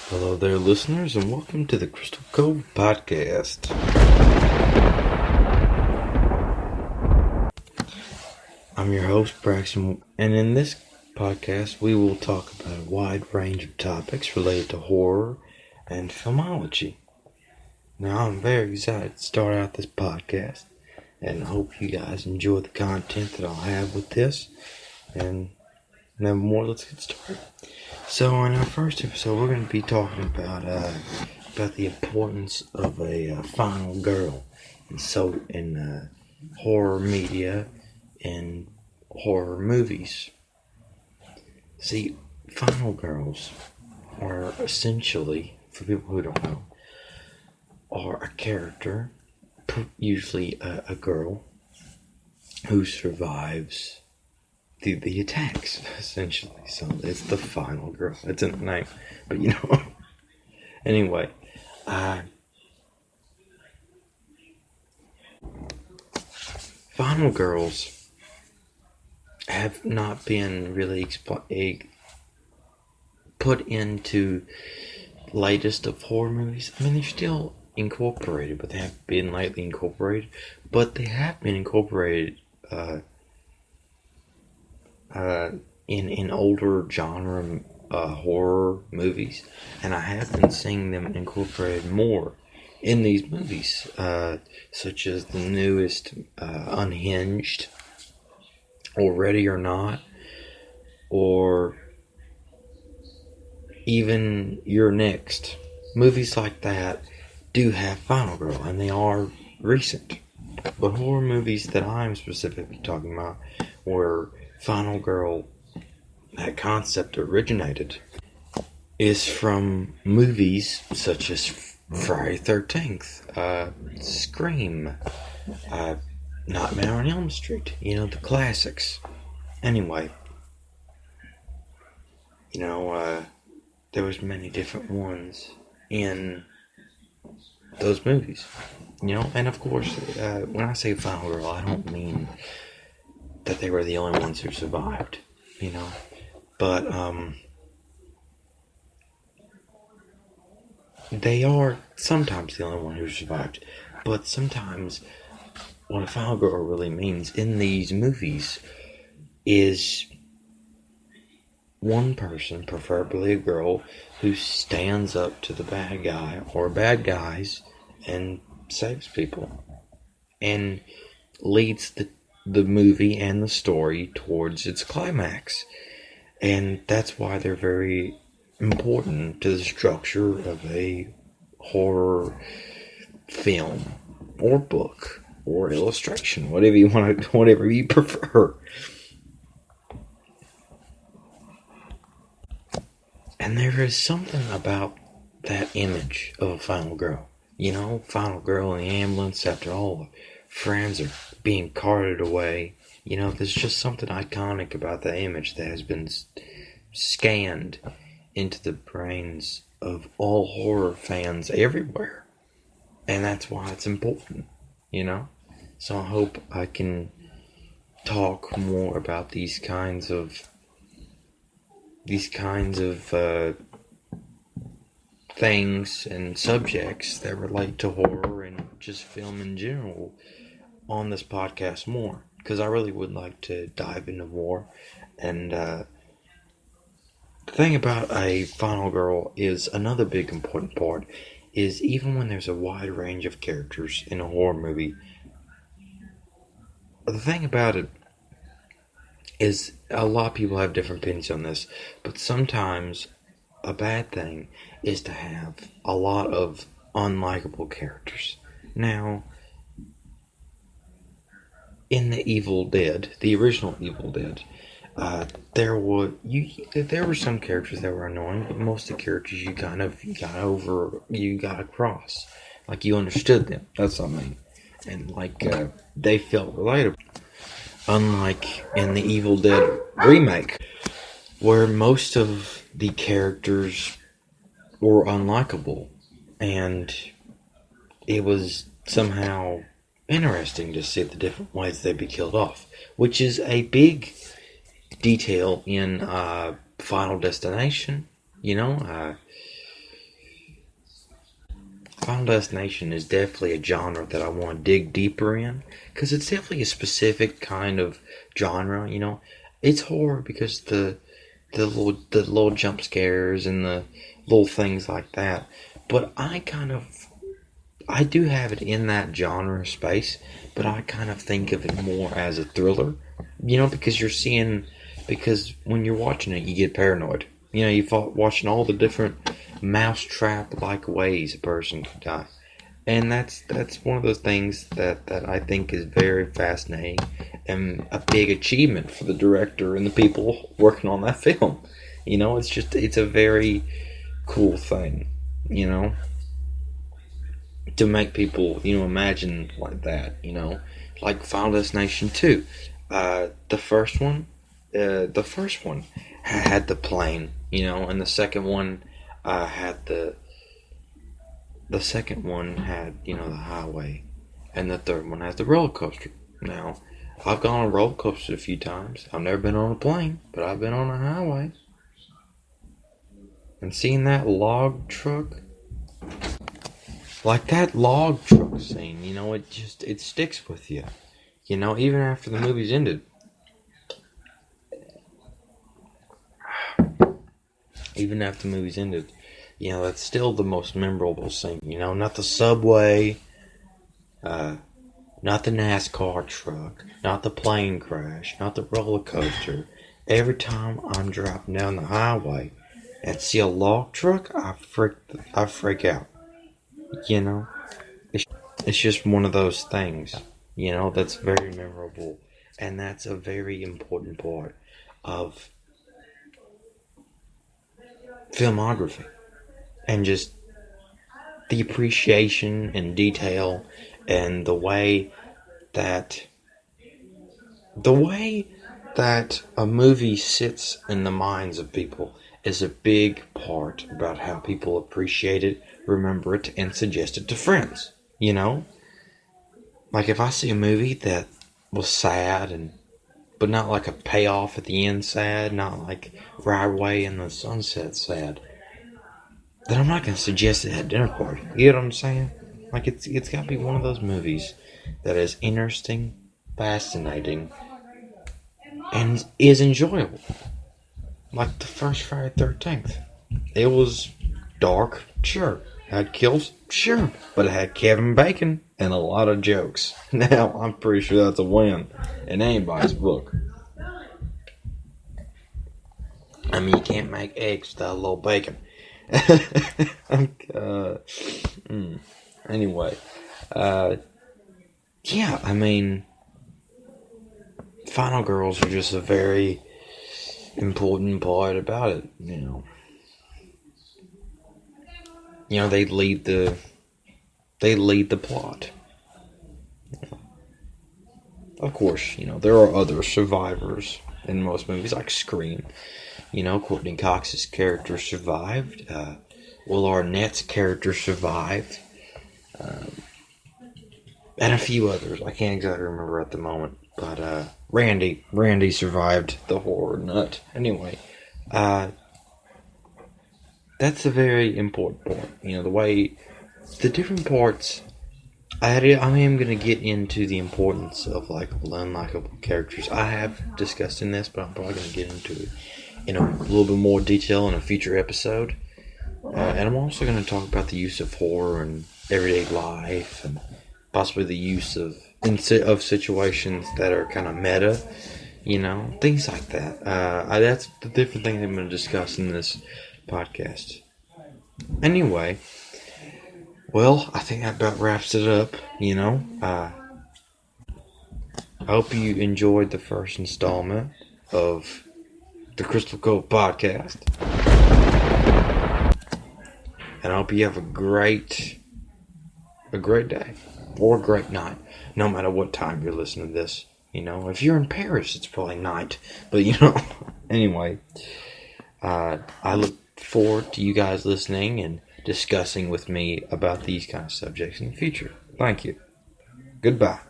Hello there, listeners, and welcome to the Crystal Cove Podcast. I'm your host, Braxton, and in this podcast, we will talk about a wide range of topics related to horror and filmology. Now, I'm very excited to start out this podcast, and I hope you guys enjoy the content that I'll have with this. And no more, let's get started. So, in our first episode, we're going to be talking about the importance of a final girl in horror media and horror movies. See, final girls are essentially, for people who don't know, are a character, usually a girl, who survives the attacks, essentially. So it's the final girl. It's in the name, but you know. Anyway, final girls have not been really put into latest of horror movies. I mean, they're still incorporated, but they haven't been lately incorporated. But they have been incorporated in older genre horror movies, and I have been seeing them incorporated more in these movies, such as the newest Unhinged, or Ready or Not, or even You're Next. Movies like that do have final girl, and they are recent. But horror movies that I'm specifically talking about were final girl, that concept originated, is from movies such as Friday 13th, Scream, Nightmare on Elm Street, the classics. Anyway, there was many different ones in those movies, and of course, when I say final girl, I don't mean that they were the only ones who survived, but they are sometimes the only one who survived. But sometimes what a final girl really means in these movies is one person, preferably a girl, who stands up to the bad guy or bad guys and saves people and leads the movie and the story towards its climax. And that's why they're very important to the structure of a horror film or book or illustration, whatever you prefer. And there is something about that image of a final girl. Final girl in the ambulance after all the friends are being carted away. There's just something iconic about that image that has been scanned into the brains of all horror fans everywhere. And that's why it's important, So I hope I can talk more about these kinds of things and subjects that relate to horror and just film in general on this podcast more, because I really would like to dive into more. And the thing about a final girl is another big important part is even when there's a wide range of characters in a horror movie, the thing about it is a lot of people have different opinions on this, but sometimes a bad thing is to have a lot of unlikable characters. Now, in the Evil Dead, the original Evil Dead, there were some characters that were annoying, but most of the characters you got across, like you understood them. That's what I mean, and they felt relatable. Unlike in the Evil Dead remake, where most of the characters were unlikable, and it was somehow interesting to see the different ways they'd be killed off, which is a big detail in Final Destination. Final Destination is definitely a genre that I want to dig deeper in, because it's definitely a specific kind of genre. It's horror because the little jump scares and the little things like that. But I do have it in that genre space, but I kind of think of it more as a thriller. Because when you're watching it, you get paranoid. You're watching all the different mousetrap-like ways a person could die. And that's one of those things that I think is very fascinating and a big achievement for the director and the people working on that film. It's a very cool thing, to make people, imagine like that, like Final Destination 2. The first one had the plane, and the second one had the second one had, the highway, and the third one has the roller coaster. Now, I've gone on a roller coaster a few times. I've never been on a plane, but I've been on a highway. And seeing that log truck, like that log truck scene, it sticks with you. Even after the movie's ended. Even after the movie's ended, that's still the most memorable scene. Not the subway, not the NASCAR truck, not the plane crash, not the roller coaster. Every time I'm driving down the highway and see a log truck, I freak out. It's just one of those things, that's very memorable, and that's a very important part of filmography, and just the appreciation and detail, and the way that a movie sits in the minds of people is a big part about how people appreciate it, remember it, and suggest it to friends. Like if I see a movie that was sad, but not like a payoff at the end sad, not like right away in the sunset sad, then I'm not going to suggest it at a dinner party. You know what I'm saying? Like it's got to be one of those movies that is interesting, fascinating, and is enjoyable. Like the first Friday 13th. It was dark, sure. Had kills, sure. But it had Kevin Bacon and a lot of jokes. Now, I'm pretty sure that's a win in anybody's book. I mean, you can't make eggs without a little bacon. Anyway. Yeah, I mean, Final Girls are just a very important part about it, they lead the plot. Of course, there are other survivors in most movies, like Scream. Courtney Cox's character survived. Will Arnett's character survived. And a few others. I can't exactly remember at the moment. But Randy survived the horror nut. Anyway, that's a very important point. The different parts. I am going to get into the importance of likable and unlikable characters. I have discussed in this, but I'm probably going to get into it in a little bit more detail in a future episode. And I'm also going to talk about the use of horror in everyday life, and possibly the use of situations that are kind of meta, things like that. That's the different things I'm going to discuss in this podcast. Anyway, well, I think that about wraps it up, I hope you enjoyed the first installment of the Crystal Cove Podcast. And I hope you have a great day or a great night, no matter what time you're listening to this. If you're in Paris, it's probably night. But, anyway, I look forward to you guys listening and discussing with me about these kind of subjects in the future. Thank you. Goodbye.